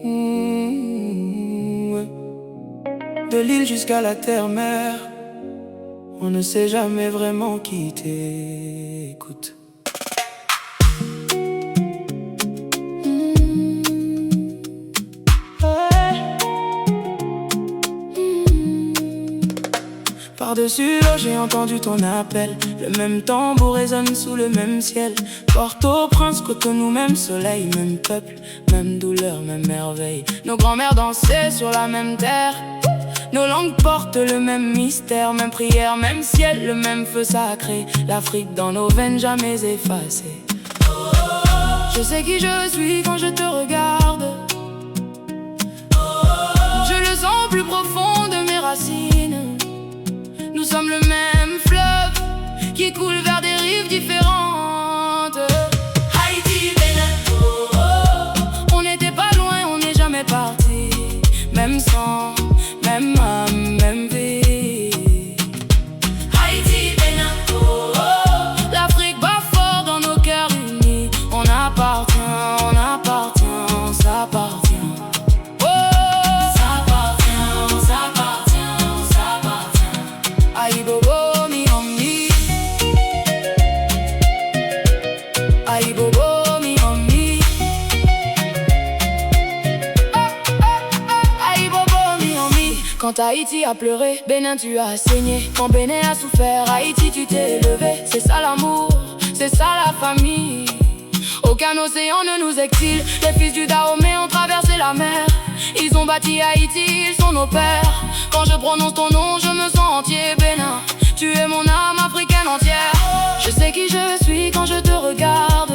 Ouais. De l'île jusqu'à la terre-mer, on ne sait jamais vraiment qui t'écoute. Par-dessus l'eau, j'ai entendu ton appel. Le même tambour résonne sous le même ciel. Port-au-Prince, Cotonou, même soleil, même peuple, même douleur, même merveille. Nos grands-mères dansaient sur la même terre. Nos langues portent le même mystère. Même prière, même ciel, le même feu sacré. L'Afrique dans nos veines, jamais effacée. Je sais qui je suis quand je te regarde. Je le sens au plus profond de mes racines. Nous sommes le même fleuve qui coule vers des rives différentes. Haïti, Bénin, oh, oh. On n'était pas loin, on n'est jamais parti. Même sang, même âme, même vie. Haïti, Bénin, oh, oh. L'Afrique bat fort dans nos cœurs unis. On appartient, on s'appartient. Aïe bobo mi homie, aïe bobo mi homie, aïe bobo mi homie. Quand Haïti a pleuré, Bénin tu as saigné. Quand Bénin a souffert, Haïti tu t'es élevé. C'est ça l'amour, c'est ça la famille. Aucun océan ne nous exile. Les fils du Dahomey ont traversé la mer. Ils ont bâti Haïti, ils sont nos pères. Quand je prononce ton nom, je me sens entier. Bénin, tu es mon âme africaine entière. Je sais qui je suis quand je te regarde.